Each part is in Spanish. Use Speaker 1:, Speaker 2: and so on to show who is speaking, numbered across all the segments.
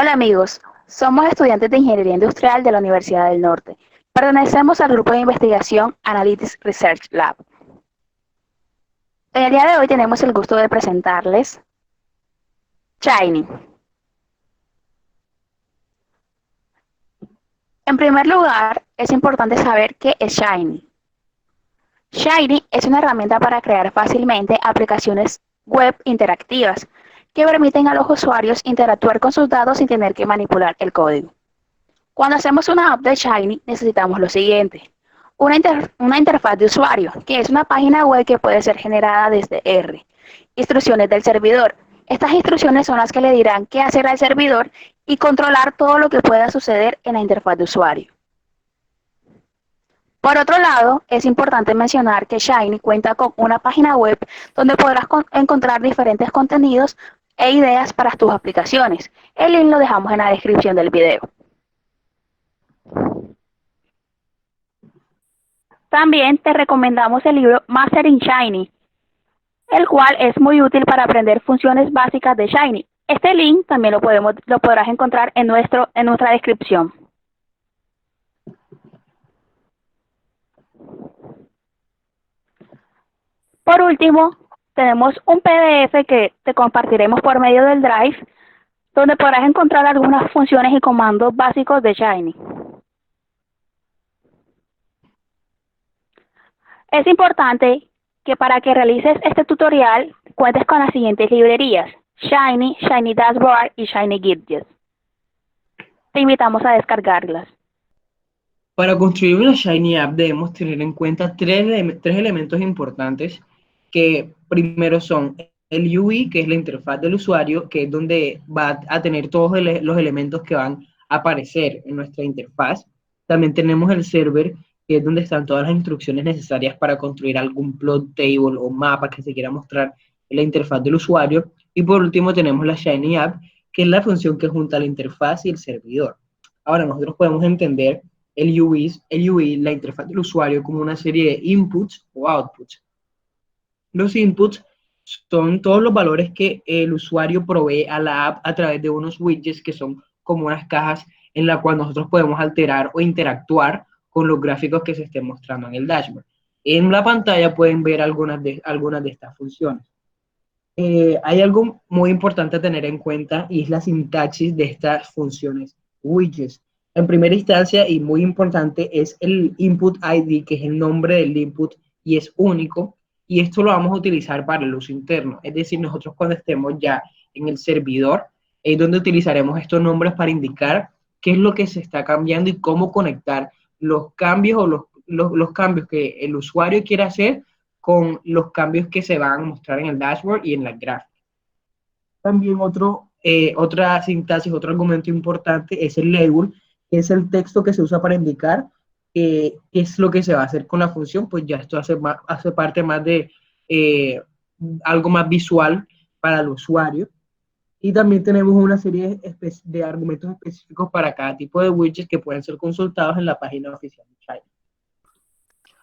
Speaker 1: Hola amigos, somos estudiantes de Ingeniería Industrial de la Universidad del Norte. Pertenecemos al grupo de investigación Analytics Research Lab. En el día de hoy tenemos el gusto de presentarles Shiny. En primer lugar, es importante saber qué es Shiny. Shiny es una herramienta para crear fácilmente aplicaciones web interactivas que permiten a los usuarios interactuar con sus datos sin tener que manipular el código. Cuando hacemos una app de Shiny, necesitamos lo siguiente. Una interfaz de usuario, que es una página web que puede ser generada desde R. Instrucciones del servidor. Estas instrucciones son las que le dirán qué hacer al servidor y controlar todo lo que pueda suceder en la interfaz de usuario. Por otro lado, es importante mencionar que Shiny cuenta con una página web donde podrás encontrar diferentes contenidos e ideas para tus aplicaciones. El link lo dejamos en la descripción del video. También te recomendamos el libro Mastering Shiny, el cual es muy útil para aprender funciones básicas de Shiny. Este link también lo podrás encontrar en nuestra descripción. Por último, tenemos un PDF que te compartiremos por medio del Drive, donde podrás encontrar algunas funciones y comandos básicos de Shiny. Es importante que para que realices este tutorial cuentes con las siguientes librerías: Shiny, Shiny Dashboard y Shiny Widgets. Te invitamos a descargarlas.
Speaker 2: Para construir una Shiny App debemos tener en cuenta tres elementos importantes que primero son el UI, que es la interfaz del usuario, que es donde va a tener todos los elementos que van a aparecer en nuestra interfaz. También tenemos el server, que es donde están todas las instrucciones necesarias para construir algún plot table o mapa que se quiera mostrar en la interfaz del usuario. Y por último tenemos la Shiny App, que es la función que junta la interfaz y el servidor. Ahora nosotros podemos entender el UI, la interfaz del usuario, como una serie de inputs o outputs. Los inputs son todos los valores que el usuario provee a la app a través de unos widgets que son como unas cajas en la cual nosotros podemos alterar o interactuar con los gráficos que se estén mostrando en el dashboard. En la pantalla pueden ver algunas de estas funciones. Hay algo muy importante a tener en cuenta y es la sintaxis de estas funciones widgets. En primera instancia, y muy importante, es el input ID, que es el nombre del input y es único, y esto lo vamos a utilizar para el uso interno. Es decir, nosotros cuando estemos ya en el servidor, es donde utilizaremos estos nombres para indicar qué es lo que se está cambiando y cómo conectar los cambios o los cambios que el usuario quiere hacer con los cambios que se van a mostrar en el dashboard y en la gráfica. También otra sintaxis, otro argumento importante es el label, que es el texto que se usa para indicar qué es lo que se va a hacer con la función, pues ya esto hace parte más de algo más visual para el usuario. Y también tenemos una serie de argumentos específicos para cada tipo de widgets que pueden ser consultados en la página oficial de Shiny.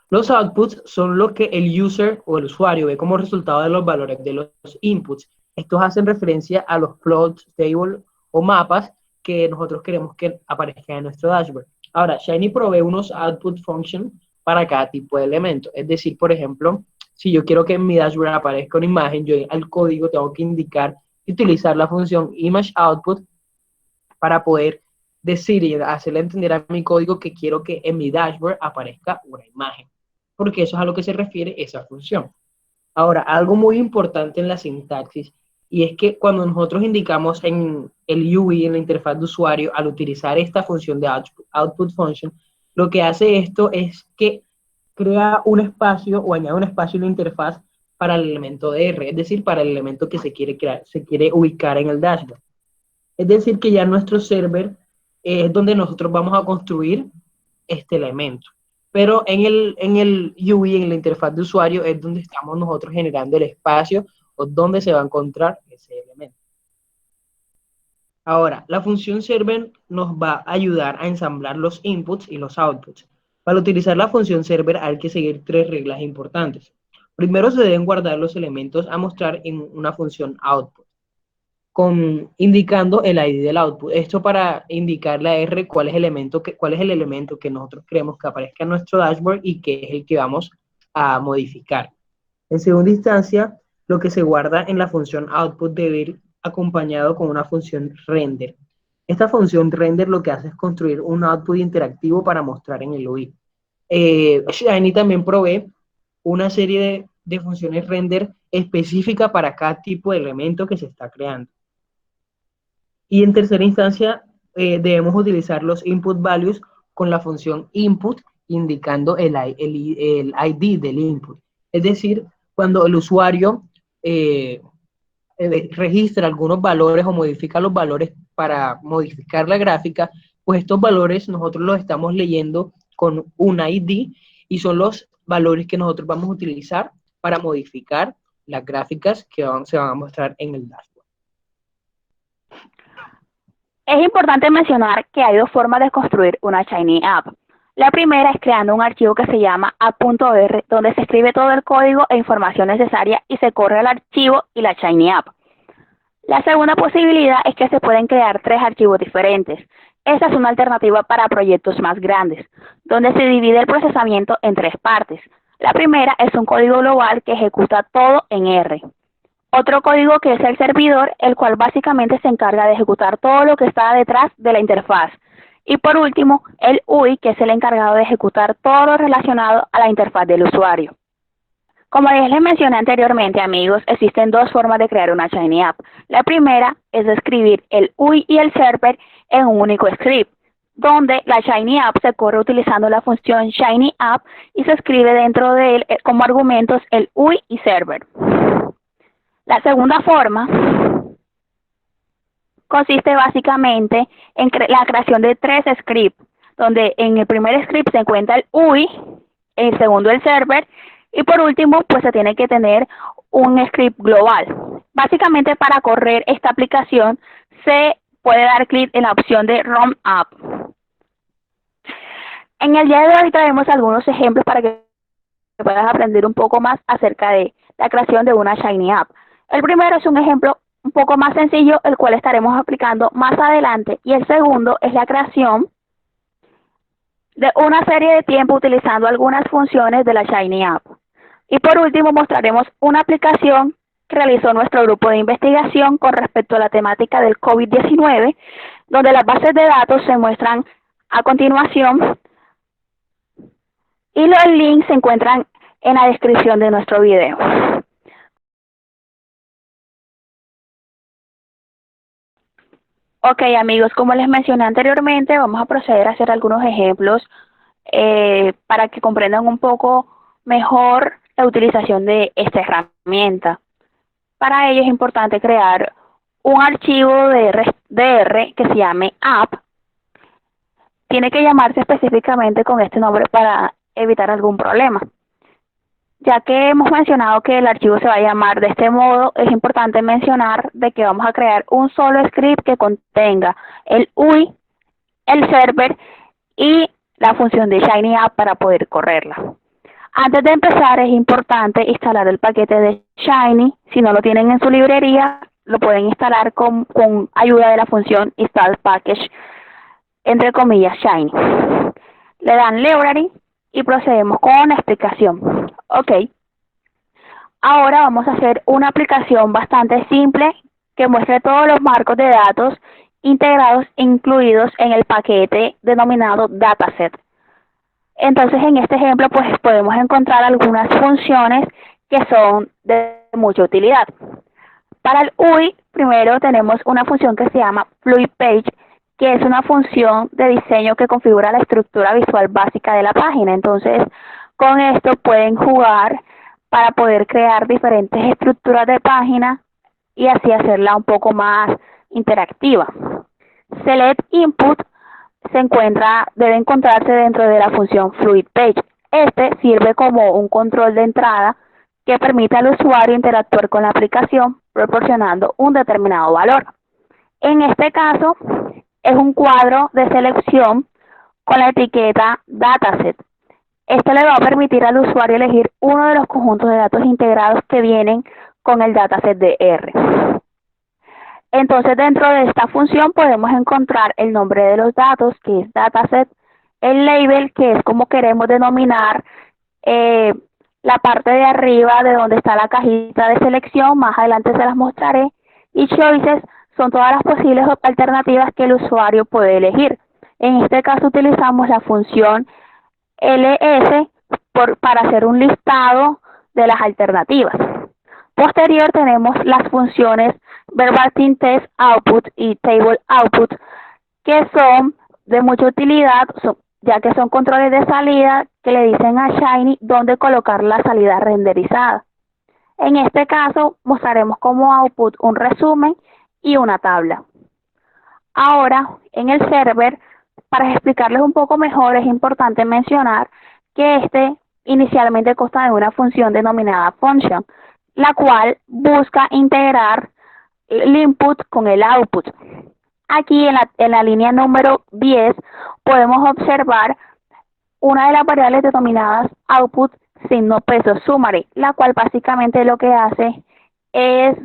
Speaker 2: Los outputs son lo que el user o el usuario ve como resultado de los valores de los inputs. Estos hacen referencia a los plots, tables o mapas que nosotros queremos que aparezcan en nuestro dashboard. Ahora, Shiny provee unos output functions para cada tipo de elemento. Es decir, por ejemplo, si yo quiero que en mi dashboard aparezca una imagen, yo al código tengo que indicar y utilizar la función ImageOutput para poder decir y hacerle entender a mi código que quiero que en mi dashboard aparezca una imagen, porque eso es a lo que se refiere esa función. Ahora, algo muy importante en la sintaxis, y es que cuando nosotros indicamos en el UI, en la interfaz de usuario, al utilizar esta función de output function, lo que hace esto es que crea un espacio o añade un espacio en la interfaz para el elemento de R, es decir, para el elemento que se quiere crear, se quiere ubicar en el dashboard. Es decir, que ya nuestro server es donde nosotros vamos a construir este elemento. Pero en el UI, en la interfaz de usuario, es donde estamos nosotros generando el espacio o donde se va a encontrar ese elemento. Ahora, la función server nos va a ayudar a ensamblar los inputs y los outputs. Para utilizar la función server hay que seguir tres reglas importantes. Primero, se deben guardar los elementos a mostrar en una función output. indicando el ID del output. Esto para indicarle a R cuál es el elemento que nosotros queremos que aparezca en nuestro dashboard y que es el que vamos a modificar. En segunda instancia, lo que se guarda en la función output debe ir acompañado con una función render. Esta función render lo que hace es construir un output interactivo para mostrar en el UI. Shiny también provee una serie de funciones render específica para cada tipo de elemento que se está creando. Y en tercera instancia, debemos utilizar los input values con la función input, indicando el ID del input. Es decir, cuando el usuario registra algunos valores o modifica los valores para modificar la gráfica, pues estos valores nosotros los estamos leyendo con un ID y son los valores que nosotros vamos a utilizar para modificar las gráficas que se van a mostrar en el dashboard.
Speaker 1: Es importante mencionar que hay dos formas de construir una Shiny App. La primera es creando un archivo que se llama app.r, donde se escribe todo el código e información necesaria y se corre al archivo y la Shiny App. La segunda posibilidad es que se pueden crear 3 archivos diferentes. Esta es una alternativa para proyectos más grandes, donde se divide el procesamiento en 3 partes. La primera es un código global que ejecuta todo en R. Otro código que es el servidor, el cual básicamente se encarga de ejecutar todo lo que está detrás de la interfaz. Y por último, el UI, que es el encargado de ejecutar todo lo relacionado a la interfaz del usuario. Como les mencioné anteriormente, amigos, existen 2 formas de crear una Shiny App. La primera es escribir el UI y el server en un único script, donde la Shiny App se corre utilizando la función Shiny App y se escribe dentro de él como argumentos el UI y server. La segunda forma consiste básicamente en la creación de 3 scripts, donde en el primer script se encuentra el UI, en el segundo el server, y por último, pues se tiene que tener un script global. Básicamente para correr esta aplicación se puede dar clic en la opción de Run App. En el día de hoy traemos algunos ejemplos para que puedas aprender un poco más acerca de la creación de una Shiny App. El primero es un ejemplo un poco más sencillo, el cual estaremos aplicando más adelante, y el segundo es la creación de una serie de tiempo utilizando algunas funciones de la Shiny App. Y por último mostraremos una aplicación que realizó nuestro grupo de investigación con respecto a la temática del COVID-19, donde las bases de datos se muestran a continuación y los links se encuentran en la descripción de nuestro video. Ok, amigos, como les mencioné anteriormente, vamos a proceder a hacer algunos ejemplos para que comprendan un poco mejor la utilización de esta herramienta. Para ello es importante crear un archivo de R que se llame app. Tiene que llamarse específicamente con este nombre para evitar algún problema. Ya que hemos mencionado que el archivo se va a llamar de este modo, es importante mencionar de que vamos a crear un solo script que contenga el UI, el server y la función de Shiny App para poder correrla. Antes de empezar es importante instalar el paquete de Shiny. Si no lo tienen en su librería, lo pueden instalar con ayuda de la función install package, entre comillas, Shiny. Le dan library y procedemos con la explicación. Ok. Ahora vamos a hacer una aplicación bastante simple que muestre todos los marcos de datos integrados e incluidos en el paquete denominado dataset. Entonces en este ejemplo pues podemos encontrar algunas funciones que son de mucha utilidad. Para el UI primero tenemos una función que se llama Fluid Page, que es una función de diseño que configura la estructura visual básica de la página. Entonces con esto pueden jugar para poder crear diferentes estructuras de página y así hacerla un poco más interactiva. Select Input debe encontrarse dentro de la función Fluid Page. Este sirve como un control de entrada que permite al usuario interactuar con la aplicación proporcionando un determinado valor. En este caso es un cuadro de selección con la etiqueta Dataset. Esto le va a permitir al usuario elegir uno de los conjuntos de datos integrados que vienen con el dataset de R. Entonces, dentro de esta función podemos encontrar el nombre de los datos, que es dataset, el label, que es como queremos denominar la parte de arriba de donde está la cajita de selección, más adelante se las mostraré, y choices son todas las posibles alternativas que el usuario puede elegir. En este caso utilizamos la función ls para hacer un listado de las alternativas. Posterior tenemos las funciones verbatim test output y table output, que son de mucha utilidad, ya que son controles de salida que le dicen a Shiny dónde colocar la salida renderizada. En este caso mostraremos como output un resumen y una tabla. Ahora, en el server, para explicarles un poco mejor, es importante mencionar que este inicialmente consta de una función denominada function, la cual busca integrar el input con el output. Aquí en la línea número 10 podemos observar una de las variables denominadas output signo peso summary, la cual básicamente lo que hace es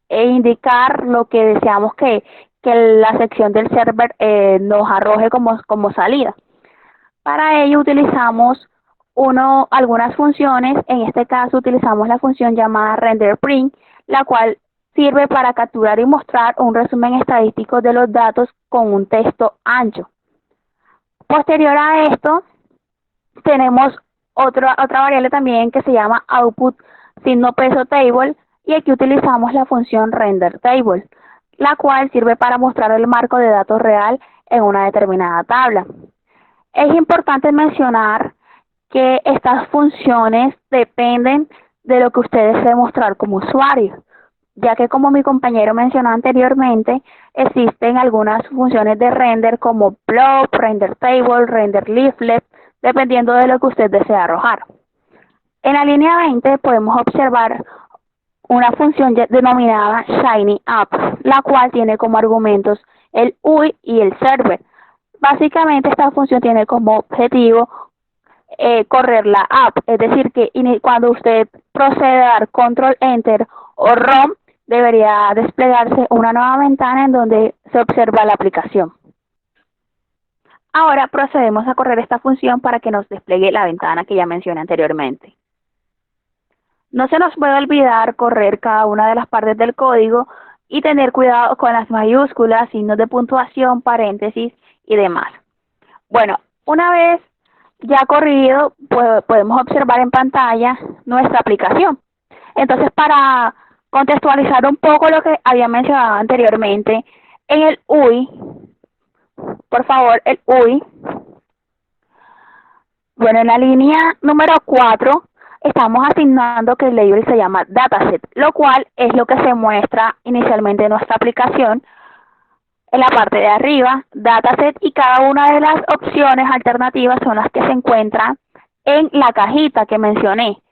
Speaker 1: indicar lo que deseamos que la sección del server nos arroje como salida. Para ello utilizamos algunas funciones. En este caso utilizamos la función llamada renderPrint, la cual sirve para capturar y mostrar un resumen estadístico de los datos con un texto ancho. Posterior a esto, tenemos otra variable también que se llama output signo peso table, y aquí utilizamos la función render table, la cual sirve para mostrar el marco de datos real en una determinada tabla. Es importante mencionar que estas funciones dependen de lo que usted desee mostrar como usuario, ya que como mi compañero mencionó anteriormente, existen algunas funciones de render como blob, render table, render leaflet, dependiendo de lo que usted desea arrojar. En la línea 20 podemos observar una función denominada Shiny App, la cual tiene como argumentos el UI y el server. Básicamente esta función tiene como objetivo correr la app, es decir, que cuando usted procede a dar control enter o ROM, debería desplegarse una nueva ventana en donde se observa la aplicación. Ahora procedemos a correr esta función para que nos despliegue la ventana que ya mencioné anteriormente. No se nos puede olvidar correr cada una de las partes del código y tener cuidado con las mayúsculas, signos de puntuación, paréntesis y demás. Bueno, una vez ya corrido, podemos observar en pantalla nuestra aplicación. Entonces, para contextualizar un poco lo que había mencionado anteriormente, en el UI, por favor, el UI, bueno, en la línea número 4, estamos asignando que el label se llama dataset, lo cual es lo que se muestra inicialmente en nuestra aplicación. En la parte de arriba, dataset, y cada una de las opciones alternativas son las que se encuentran en la cajita que mencioné.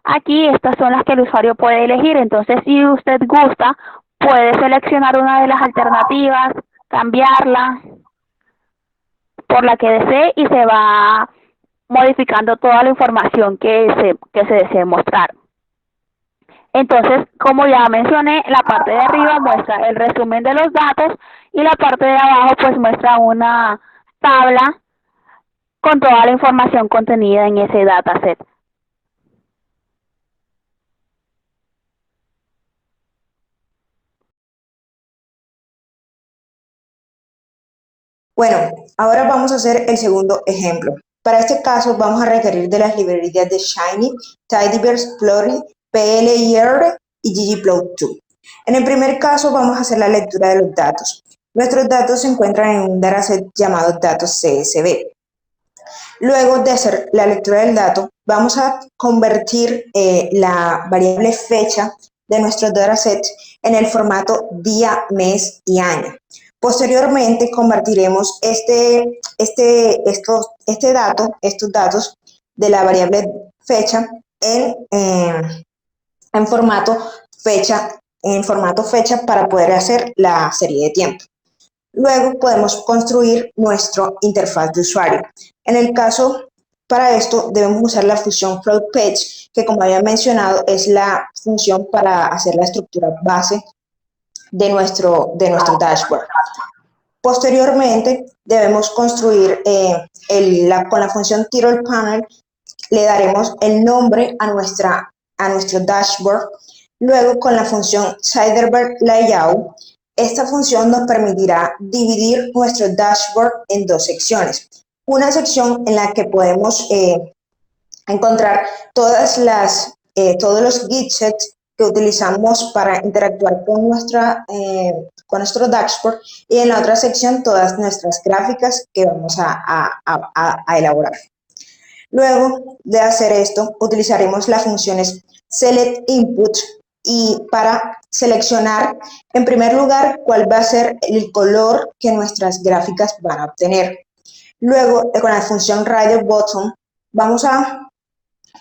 Speaker 1: Aquí estas son las que el usuario puede elegir, entonces si usted gusta, puede seleccionar una de las alternativas, cambiarla por la que desee y se va modificando toda la información que se desee mostrar. Entonces, como ya mencioné, la parte de arriba muestra el resumen de los datos y la parte de abajo pues muestra una tabla con toda la información contenida en ese dataset.
Speaker 3: Bueno, ahora vamos a hacer el segundo ejemplo. Para este caso vamos a requerir de las librerías de Shiny, Tidyverse, Plotly, PLIR y ggplot2. En el primer caso vamos a hacer la lectura de los datos. Nuestros datos se encuentran en un dataset llamado datos CSV. Luego de hacer la lectura del dato, vamos a convertir la variable fecha de nuestros datasets en el formato día, mes y año. Posteriormente convertiremos estos datos de la variable fecha en formato fecha para poder hacer la serie de tiempo. Luego podemos construir nuestra interfaz de usuario. En el caso, para esto debemos usar la función floatPage, que como había mencionado es la función para hacer la estructura base de nuestro dashboard. Posteriormente, debemos construir con la función TitlePanel, le daremos el nombre a nuestro dashboard. Luego, con la función SidebarLayout, esta función nos permitirá dividir nuestro dashboard en dos secciones. Una sección en la que podemos encontrar todos los widgets que utilizamos para interactuar con nuestro dashboard, y en la otra sección todas nuestras gráficas que vamos a elaborar. Luego de hacer esto, utilizaremos las funciones SelectInput y para seleccionar, en primer lugar, cuál va a ser el color que nuestras gráficas van a obtener. Luego, con la función RiderButton, vamos a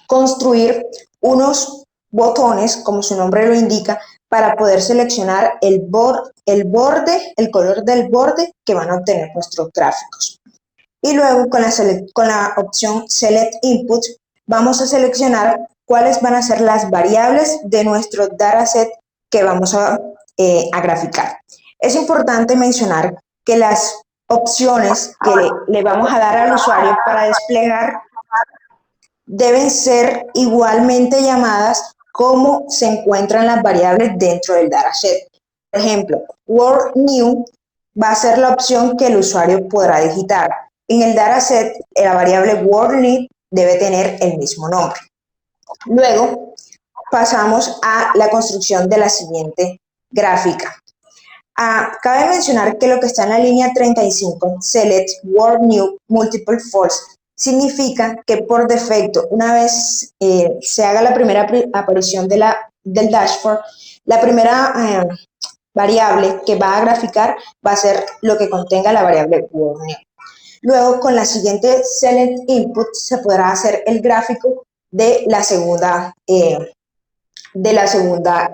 Speaker 3: construir unos botones, como su nombre lo indica, para poder seleccionar el color del borde que van a obtener nuestros gráficos. Y luego con la opción Select Input vamos a seleccionar cuáles van a ser las variables de nuestro dataset que vamos a graficar. Es importante mencionar que las opciones que le vamos a dar al usuario para desplegar deben ser igualmente llamadas como se encuentran las variables dentro del dataset. Por ejemplo, Word New va a ser la opción que el usuario podrá digitar. En el dataset, la variable WordNew debe tener el mismo nombre. Luego, pasamos a la construcción de la siguiente gráfica. Cabe mencionar que lo que está en la línea 35, Select WordNew Multiple False, significa que por defecto, una vez se haga la primera aparición del dashboard, la primera variable que va a graficar va a ser lo que contenga la variable WordNew. Luego, con la siguiente Select Input, se podrá hacer el gráfico de la segunda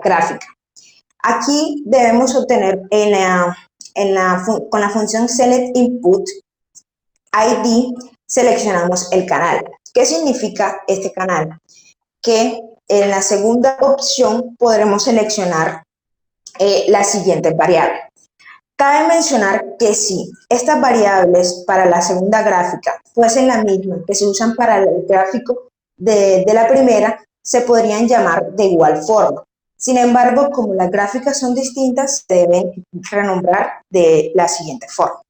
Speaker 3: gráfica. Aquí debemos obtener con la función Select Input ID, seleccionamos el canal. ¿Qué significa este canal? Que en la segunda opción podremos seleccionar las siguientes variables. Cabe mencionar que si estas variables para la segunda gráfica fuesen la misma que se usan para el gráfico de la primera, se podrían llamar de igual forma. Sin embargo, como las gráficas son distintas, se deben renombrar de la siguiente forma.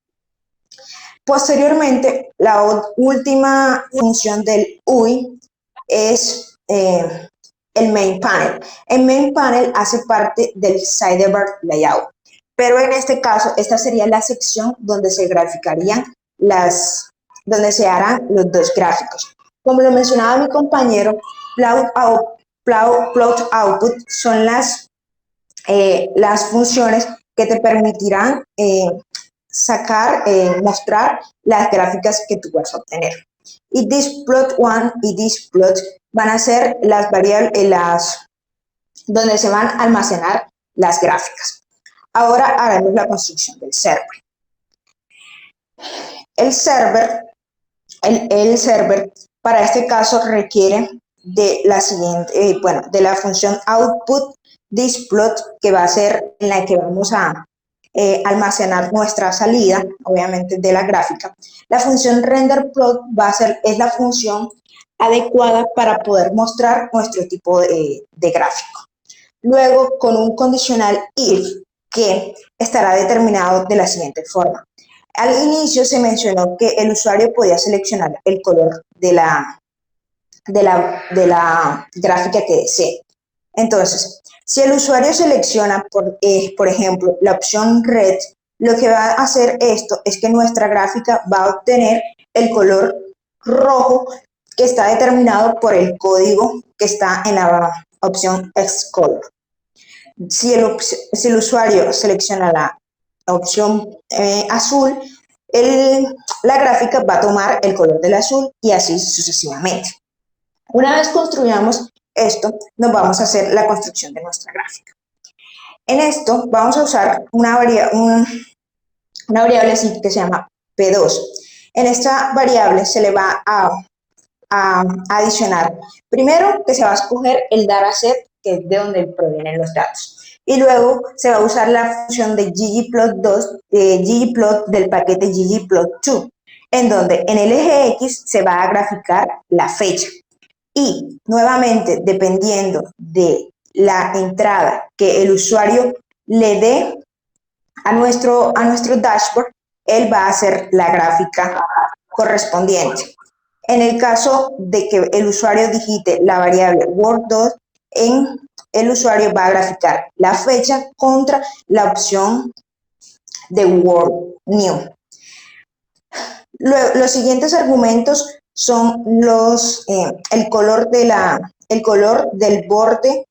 Speaker 3: Posteriormente, la última función del UI es el Main Panel. El Main Panel hace parte del Sidebar Layout. Pero en este caso, esta sería la sección donde se graficarían donde se harán los dos gráficos. Como lo mencionaba mi compañero, Plot Output son las funciones que te permitirán mostrar las gráficas que tú vas a obtener. Y ThisPlot1 y ThisPlot van a ser las variables donde se van a almacenar las gráficas. Ahora haremos la construcción del server. El server, para este caso requiere de la función output ThisPlot, que va a ser en la que vamos a almacenar nuestra salida, obviamente de la gráfica. La función renderPlot es la función adecuada para poder mostrar nuestro tipo de gráfico. Luego, con un condicional if, que estará determinado de la siguiente forma. Al inicio se mencionó que el usuario podía seleccionar el color de la gráfica que desee. Entonces, si el usuario selecciona, por ejemplo, la opción red, lo que va a hacer esto es que nuestra gráfica va a obtener el color rojo que está determinado por el código que está en la opción Xcolor. Si el usuario selecciona la opción azul, la gráfica va a tomar el color del azul y así sucesivamente. Una vez construyamos esto, nos vamos a hacer la construcción de nuestra gráfica. En esto vamos a usar una variable así que se llama P2. En esta variable se le va a adicionar, primero que se va a escoger el dataset, que es de donde provienen los datos. y luego se va a usar la función de ggplot2, ggplot del paquete ggplot2, en donde en el eje X se va a graficar la fecha. Y nuevamente, dependiendo de la entrada que el usuario le dé a nuestro dashboard, él va a hacer la gráfica correspondiente. En el caso de que el usuario digite la variable word2, el usuario va a graficar la fecha contra la opción de word new. Los siguientes argumentos son el color del borde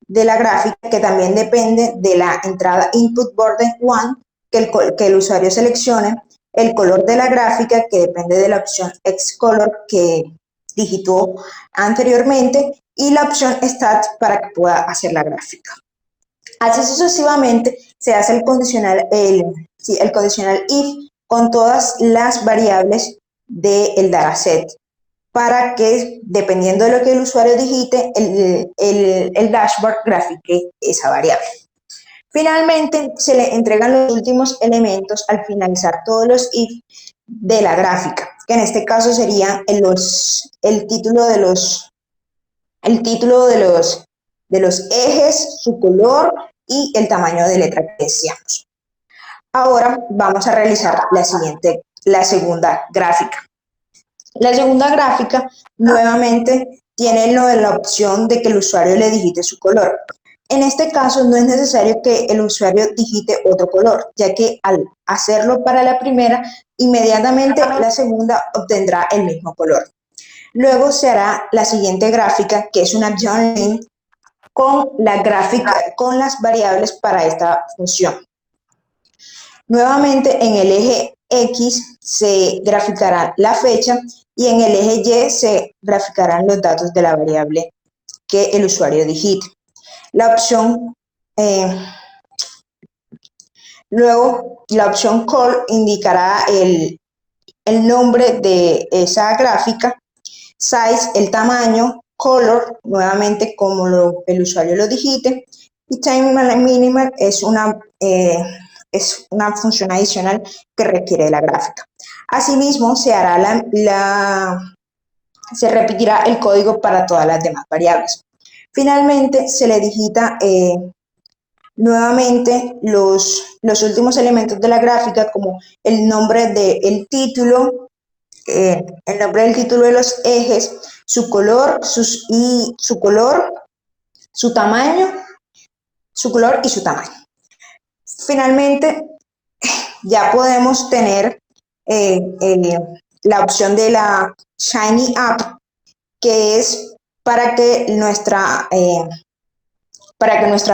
Speaker 3: de la gráfica, que también depende de la entrada input border 1 que el usuario seleccione, el color de la gráfica, que depende de la opción Xcolor que digitó anteriormente, y la opción Stat para que pueda hacer la gráfica. Así sucesivamente se hace el condicional if con todas las variables del dataset, para que, dependiendo de lo que el usuario digite, el dashboard grafique esa variable. Finalmente, se le entregan los últimos elementos al finalizar todos los if de la gráfica, que en este caso serían el título de los ejes, su color y el tamaño de letra que deseamos. Ahora vamos a realizar la segunda gráfica. La segunda gráfica nuevamente tiene la opción de que el usuario le digite su color. En este caso no es necesario que el usuario digite otro color, ya que al hacerlo para la primera, inmediatamente la segunda obtendrá el mismo color. Luego se hará la siguiente gráfica, que es una join line con las variables para esta función. Nuevamente en el eje X se graficará la fecha y en el eje Y se graficarán los datos de la variable que el usuario digite. Luego la opción call indicará el nombre de esa gráfica, size, el tamaño, color, nuevamente como el usuario lo digite, y time minimal es una función adicional que requiere la gráfica. Asimismo, se repetirá el código para todas las demás variables. Finalmente, se le digita nuevamente los últimos elementos de la gráfica, como el nombre del título, el nombre del título de los ejes, su color, su tamaño, su color y su tamaño. Finalmente, ya podemos tener la opción de la Shiny App, que es para que nuestra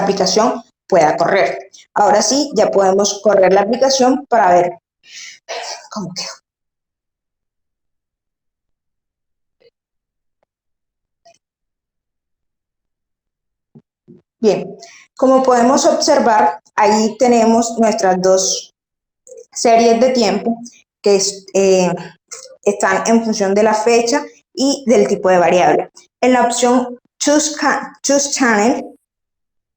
Speaker 3: aplicación pueda correr. Ahora sí, ya podemos correr la aplicación para ver cómo quedó. Bien, como podemos observar, ahí tenemos nuestras dos series de tiempo que están en función de la fecha y del tipo de variable. En la opción Choose Channel,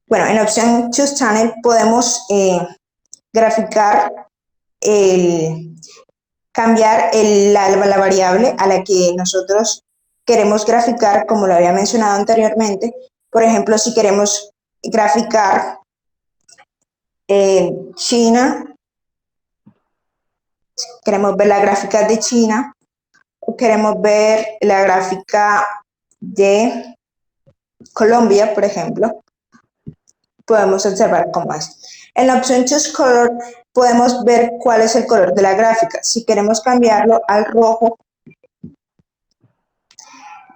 Speaker 3: en la opción Choose Channel podemos graficar, cambiar la variable a la que nosotros queremos graficar, como lo había mencionado anteriormente. Por ejemplo, si queremos graficar China, queremos ver la gráfica de China, o queremos ver la gráfica de Colombia, por ejemplo, podemos observar cómo es. En la opción Choose Color podemos ver cuál es el color de la gráfica. Si queremos cambiarlo al rojo,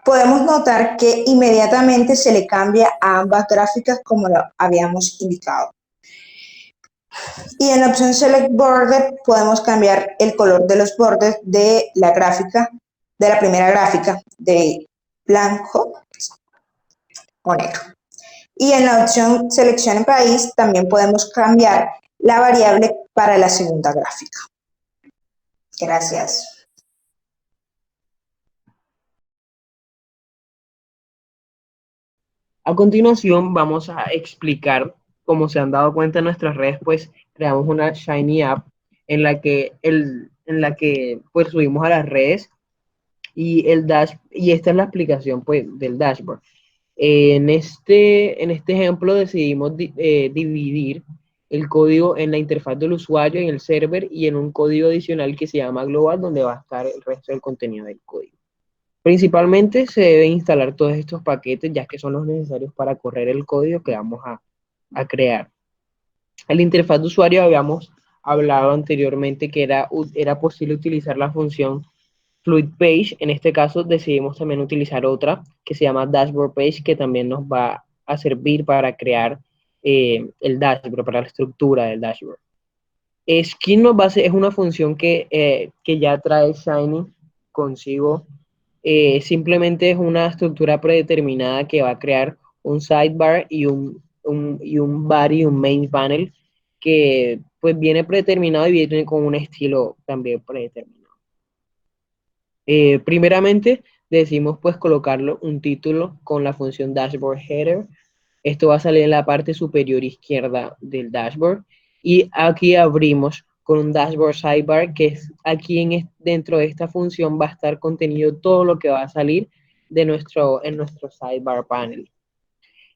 Speaker 3: podemos notar que inmediatamente se le cambia a ambas gráficas como lo habíamos indicado. Y en la opción Select Border podemos cambiar el color de los bordes de la gráfica, de la primera gráfica, de blanco o negro. Y en la opción Seleccione País también podemos cambiar la variable para la segunda gráfica. Gracias.
Speaker 2: A continuación vamos a explicar como se han dado cuenta en nuestras redes, pues creamos una Shiny App en la que pues subimos a las redes y esta es la explicación pues del dashboard. En este ejemplo decidimos dividir el código en la interfaz del usuario, en el server y en un código adicional que se llama global, donde va a estar el resto del contenido del código. Principalmente se deben instalar todos estos paquetes, ya que son los necesarios para correr el código que vamos a crear. En la interfaz de usuario habíamos hablado anteriormente que era posible utilizar la función Fluid Page. En este caso decidimos también utilizar otra que se llama Dashboard Page, que también nos va a servir para crear el dashboard, para la estructura del dashboard. Skin es una función que ya trae Shiny consigo. Simplemente es una estructura predeterminada que va a crear un sidebar y un body, un main panel, que pues viene predeterminado y viene con un estilo también predeterminado. Primeramente, decimos pues colocarlo un título con la función dashboard header. Esto va a salir en la parte superior izquierda del dashboard. Y aquí abrimos con un dashboard sidebar, que es aquí dentro de esta función va a estar contenido todo lo que va a salir en nuestro sidebar panel.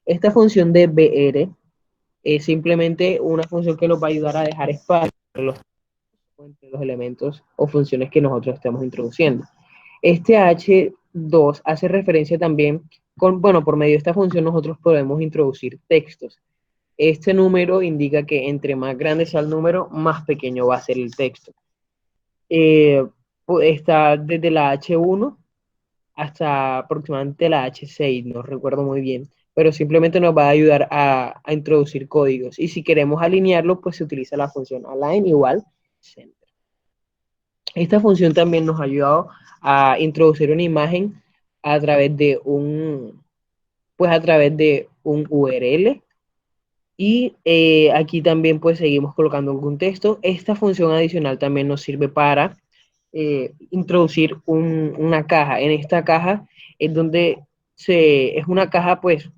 Speaker 2: Esta función de BR es simplemente una función que nos va a ayudar a dejar espacio entre los elementos o funciones que nosotros estemos introduciendo. Este H2 hace referencia también por medio de esta función nosotros podemos introducir textos. Este número indica que entre más grande sea el número, más pequeño va a ser el texto. Está desde la H1 hasta aproximadamente la H6, no recuerdo muy bien, pero simplemente nos va a ayudar a introducir códigos. Y si queremos alinearlo, pues se utiliza la función align igual center. Esta función también nos ha ayudado a introducir una imagen a través de un URL. Y aquí también pues seguimos colocando algún texto. Esta función adicional también nos sirve para introducir una caja. En esta caja es donde es una caja pues,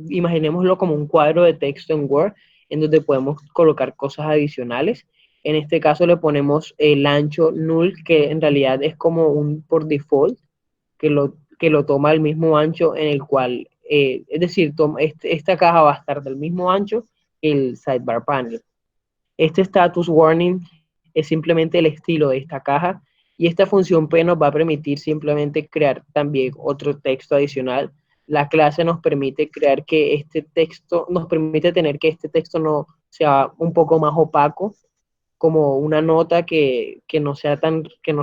Speaker 2: imaginémoslo como un cuadro de texto en Word, en donde podemos colocar cosas adicionales. En este caso le ponemos el ancho null, que en realidad es como un por default, que lo toma el mismo ancho en el cual, es decir, esta caja va a estar del mismo ancho que el sidebar panel. Este status warning es simplemente el estilo de esta caja y esta función P nos va a permitir simplemente crear también otro texto adicional. La clase nos permite crear que este texto, nos permite tener que este texto no sea un poco más opaco, como una nota que no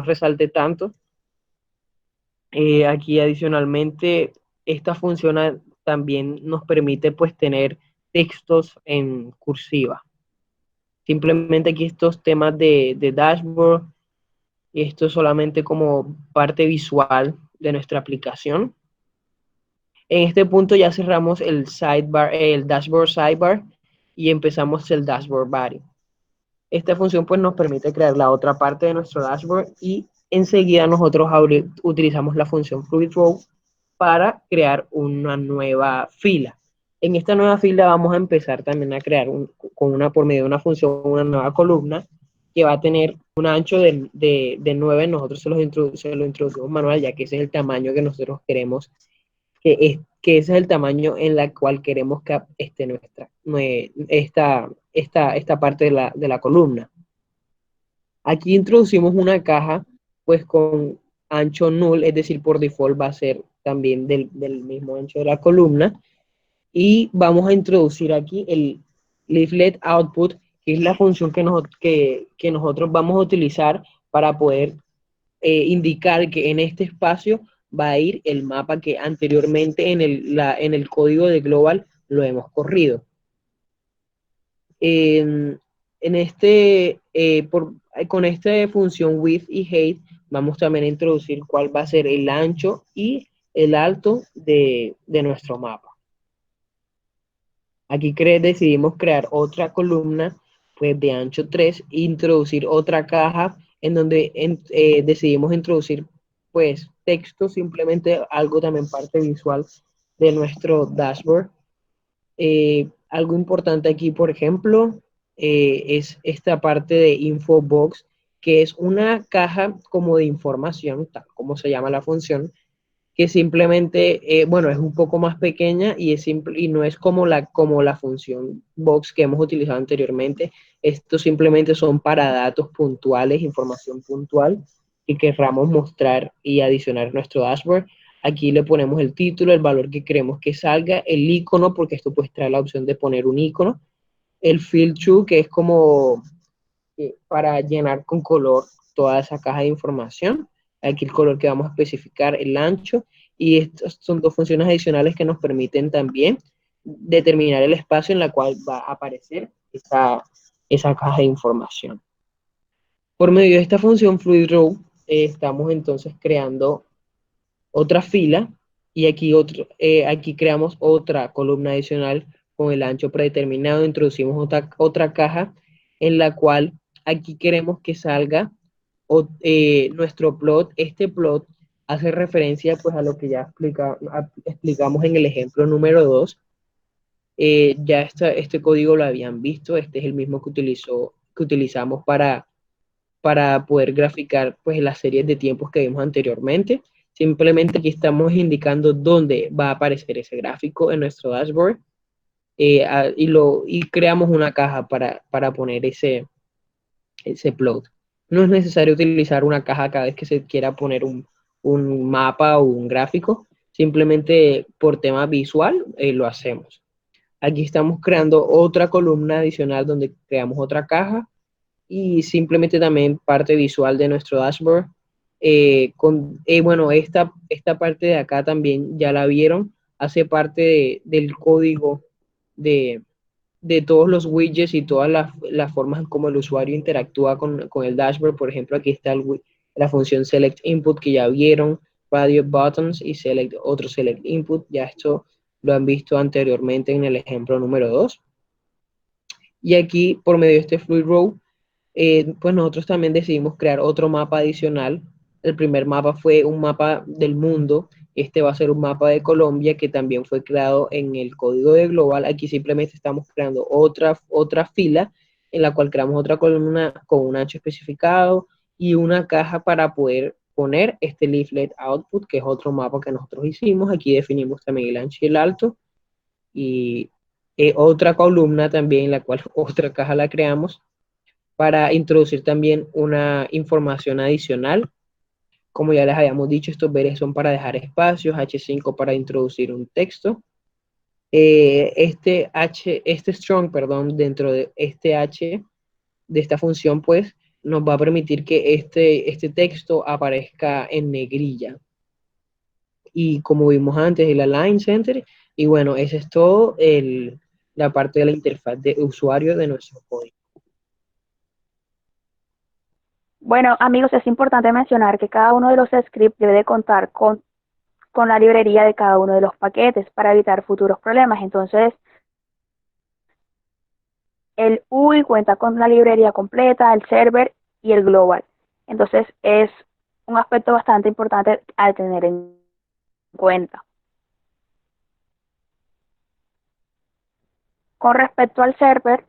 Speaker 2: resalte tanto. Aquí adicionalmente, esta función también nos permite pues tener textos en cursiva. Simplemente aquí estos temas de dashboard, esto solamente como parte visual de nuestra aplicación. En este punto ya cerramos el dashboard sidebar y empezamos el dashboard body. Esta función pues nos permite crear la otra parte de nuestro dashboard y enseguida nosotros utilizamos la función Fluid Row para crear una nueva fila. En esta nueva fila vamos a empezar también a crear por medio de una función una nueva columna que va a tener un ancho de 9. Nosotros se lo introducimos manual, ya que ese es el tamaño que nosotros queremos, que ese es el tamaño en la cual queremos que esté esta parte de la columna. Aquí introducimos una caja pues con ancho null, es decir, por default va a ser también del mismo ancho de la columna. Y vamos a introducir aquí el leaflet output, que es la función que nosotros vamos a utilizar para poder indicar que en este espacio va a ir el mapa que anteriormente en el código de global lo hemos corrido. Con esta función width y height vamos también a introducir cuál va a ser el ancho y el alto de nuestro mapa. Aquí decidimos crear otra columna pues de ancho 3 e introducir otra caja en donde decidimos introducir pues texto, simplemente algo también parte visual de nuestro dashboard. algo importante aquí, por ejemplo, es esta parte de Infobox, que es una caja como de información, tal como se llama la función, que simplemente, bueno, es un poco más pequeña y, es simple, y no es como la función box que hemos utilizado anteriormente. Estos simplemente son para datos puntuales, información puntual que querramos mostrar y adicionar a nuestro dashboard. Aquí le ponemos el título, el valor que queremos que salga, el icono, porque esto pues trae la opción de poner un icono, el fill to, que es como para llenar con color toda esa caja de información. Aquí el color que vamos a especificar, el ancho, y estas son dos funciones adicionales que nos permiten también determinar el espacio en la cual va a aparecer esa caja de información. Por medio de esta función Fluid Row, estamos entonces creando otra fila y aquí creamos otra columna adicional con el ancho predeterminado, introducimos otra caja en la cual aquí queremos que salga nuestro plot. Este plot hace referencia pues a lo que ya explicamos en el ejemplo número 2. Ya este código lo habían visto, este es el mismo que utilizamos para poder graficar pues las series de tiempos que vimos anteriormente. Simplemente aquí estamos indicando dónde va a aparecer ese gráfico en nuestro dashboard, y creamos una caja para poner ese plot. No es necesario utilizar una caja cada vez que se quiera poner un mapa o un gráfico, simplemente por tema visual lo hacemos. Aquí estamos creando otra columna adicional donde creamos otra caja y simplemente también parte visual de nuestro dashboard. Bueno, esta parte de acá también ya la vieron, hace parte del código de, de todos los widgets y todas las formas como el usuario interactúa con el dashboard. Por ejemplo, aquí está la función Select Input que ya vieron, Radio Buttons y otro Select Input. Ya esto lo han visto anteriormente en el ejemplo número 2. Y aquí, por medio de este Fluid Row, pues nosotros también decidimos crear otro mapa adicional. El primer mapa fue un mapa del mundo. Este va a ser un mapa de Colombia que también fue creado en el código de Global. Aquí simplemente estamos creando otra fila en la cual creamos otra columna con un ancho especificado y una caja para poder poner este leaflet output, que es otro mapa que nosotros hicimos. Aquí definimos también el ancho y el alto. Y otra columna también en la cual otra caja la creamos para introducir también una información adicional. Como ya les habíamos dicho, estos beres son para dejar espacios, H5 para introducir un texto. Este strong, perdón, dentro de este H, de esta función, pues, nos va a permitir que este texto aparezca en negrilla. Y como vimos antes, el Align Center. Y bueno, esa es todo la parte de la interfaz de usuario de nuestro código.
Speaker 1: Bueno, amigos, es importante mencionar que cada uno de los scripts debe de contar con la librería de cada uno de los paquetes para evitar futuros problemas. Entonces, el UI cuenta con la librería completa, el server y el global. Entonces, es un aspecto bastante importante a tener en cuenta. Con respecto al server,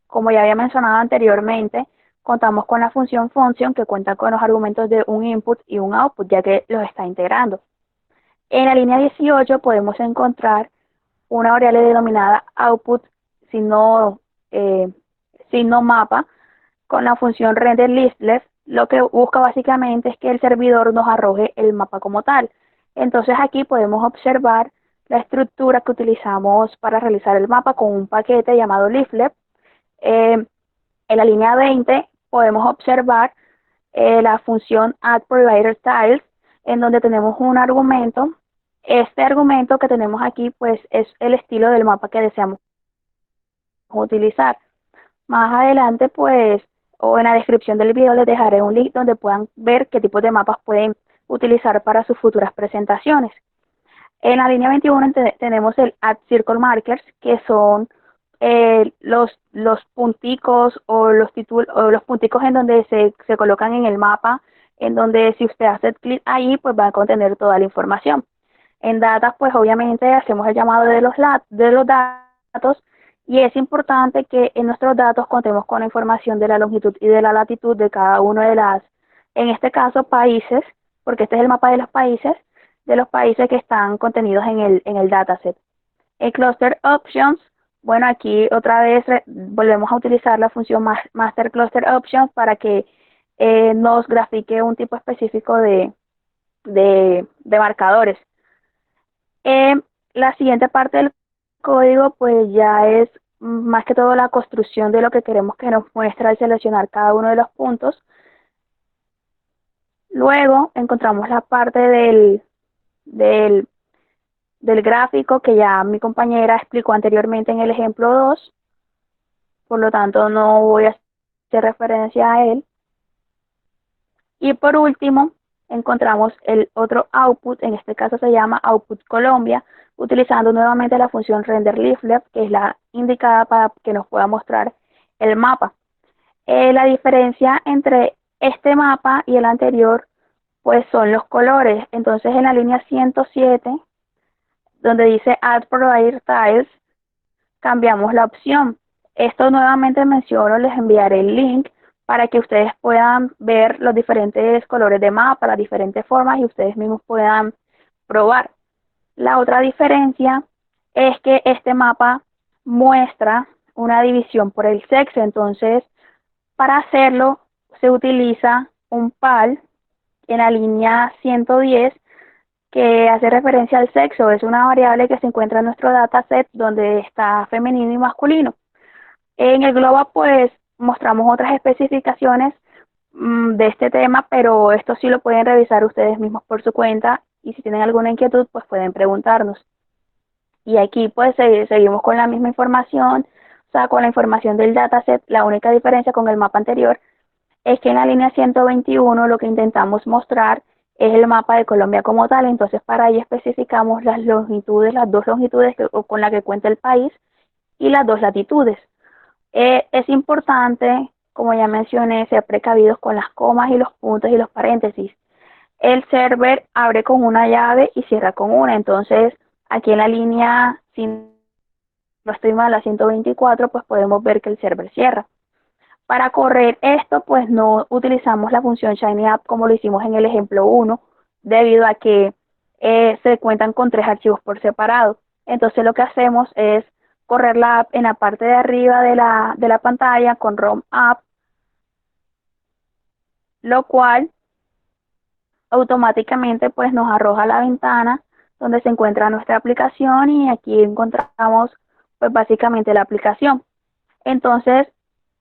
Speaker 1: como ya había mencionado anteriormente, contamos con la función function que cuenta con los argumentos de un input y un output, ya que los está integrando. En la línea 18 podemos encontrar una variable denominada output signo mapa con la función render listless. Lo que busca básicamente es que el servidor nos arroje el mapa como tal. Entonces aquí podemos observar la estructura que utilizamos para realizar el mapa con un paquete llamado leaflet. En la línea 20 podemos observar la función addProviderStyles, en donde tenemos un argumento. Este argumento que tenemos aquí pues es el estilo del mapa que deseamos utilizar. Más adelante pues, o en la descripción del video les dejaré un link donde puedan ver qué tipos de mapas pueden utilizar para sus futuras presentaciones. En la línea 21 tenemos el Add Circle Markers, que son los punticos o los punticos en donde se colocan en el mapa, en donde si usted hace clic ahí, pues va a contener toda la información. En datas, pues obviamente hacemos el llamado de los datos datos, y es importante que en nuestros datos contemos con la información de la longitud y de la latitud de cada uno de las, en este caso, países, porque este es el mapa de los países que están contenidos en el dataset. El Cluster Options, bueno, aquí otra vez volvemos a utilizar la función Master Cluster Options para que nos grafique un tipo específico de marcadores. La siguiente parte del código pues ya es más que todo la construcción de lo que queremos que nos muestre al seleccionar cada uno de los puntos. Luego encontramos la parte del gráfico que ya mi compañera explicó anteriormente en el ejemplo 2, por lo tanto no voy a hacer referencia a él. Y por último, encontramos el otro output, en este caso se llama Output Colombia, utilizando nuevamente la función renderLeaflet, que es la indicada para que nos pueda mostrar el mapa. La diferencia entre este mapa y el anterior, pues son los colores. Entonces en la línea 107, donde dice Add Provider Tiles, cambiamos la opción. Esto nuevamente menciono, les enviaré el link para que ustedes puedan ver los diferentes colores de mapa, las diferentes formas y ustedes mismos puedan probar. La otra diferencia es que este mapa muestra una división por el sexo, entonces para hacerlo se utiliza un PAL en la línea 110 que hace referencia al sexo, es una variable que se encuentra en nuestro dataset donde está femenino y masculino. En el Global pues mostramos otras especificaciones de este tema, pero esto sí lo pueden revisar ustedes mismos por su cuenta y si tienen alguna inquietud pues pueden preguntarnos. Y aquí pues seguimos con la misma información, o sea, con la información del dataset. La única diferencia con el mapa anterior es que en la línea 121 lo que intentamos mostrar es el mapa de Colombia como tal, entonces para ello especificamos las longitudes, las dos longitudes con las que cuenta el país y las dos latitudes. Es importante, como ya mencioné, ser precavidos con las comas y los puntos y los paréntesis. El server abre con una llave y cierra con una, entonces aquí en la línea, si no estoy mal, la 124, pues podemos ver que el server cierra. Para correr esto, pues no utilizamos la función ShinyApp como lo hicimos en el ejemplo 1, debido a que se cuentan con 3 archivos por separado. Entonces lo que hacemos es correr la app en la parte de arriba de la pantalla con ROM app, lo cual automáticamente pues nos arroja la ventana donde se encuentra nuestra aplicación y aquí encontramos pues básicamente la aplicación. Entonces,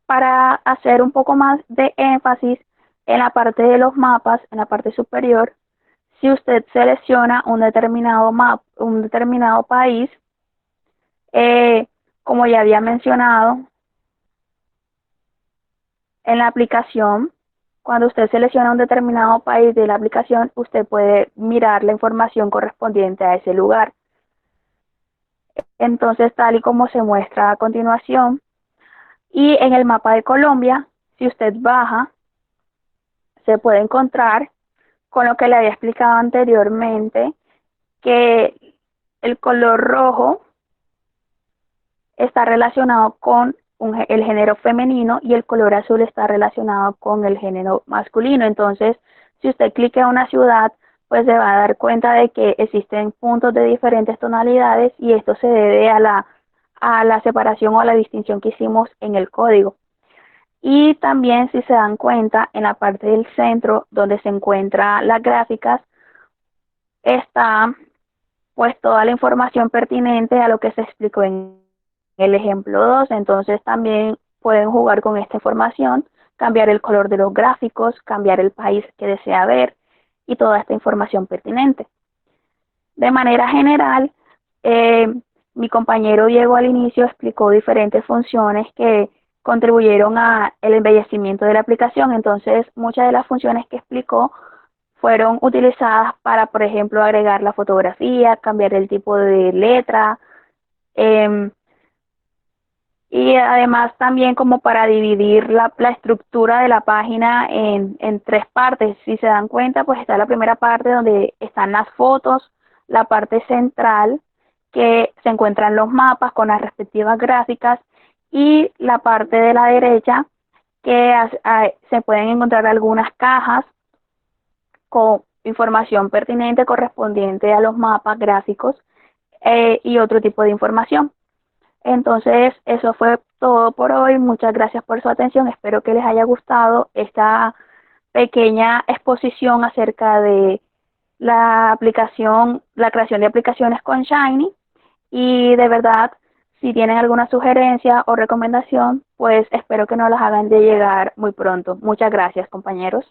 Speaker 1: para hacer un poco más de énfasis en la parte de los mapas, en la parte superior, si usted selecciona un determinado país, como ya había mencionado, en la aplicación, cuando usted selecciona un determinado país de la aplicación, usted puede mirar la información correspondiente a ese lugar. Entonces, tal y como se muestra a continuación, y en el mapa de Colombia, si usted baja, se puede encontrar con lo que le había explicado anteriormente, que el color rojo está relacionado con el género femenino y el color azul está relacionado con el género masculino. Entonces, si usted clica en una ciudad, pues se va a dar cuenta de que existen puntos de diferentes tonalidades y esto se debe a la separación o a la distinción que hicimos en el código. Y también, si se dan cuenta, en la parte del centro donde se encuentran las gráficas está pues toda la información pertinente a lo que se explicó en el ejemplo 2. Entonces también pueden jugar con esta información, cambiar el color de los gráficos, cambiar el país que desea ver y toda esta información pertinente. De manera general, mi compañero Diego al inicio explicó diferentes funciones que contribuyeron al embellecimiento de la aplicación. Entonces, muchas de las funciones que explicó fueron utilizadas para, por ejemplo, agregar la fotografía, cambiar el tipo de letra, y además también como para dividir la estructura de la página en 3 partes. Si se dan cuenta, pues está la primera parte donde están las fotos, la parte central, que se encuentran los mapas con las respectivas gráficas, y la parte de la derecha que se pueden encontrar algunas cajas con información pertinente correspondiente a los mapas gráficos y otro tipo de información. Entonces, eso fue todo por hoy. Muchas gracias por su atención. Espero que les haya gustado esta pequeña exposición acerca de la aplicación, la creación de aplicaciones con Shiny. Y de verdad, si tienen alguna sugerencia o recomendación, pues espero que nos las hagan de llegar muy pronto. Muchas gracias, compañeros.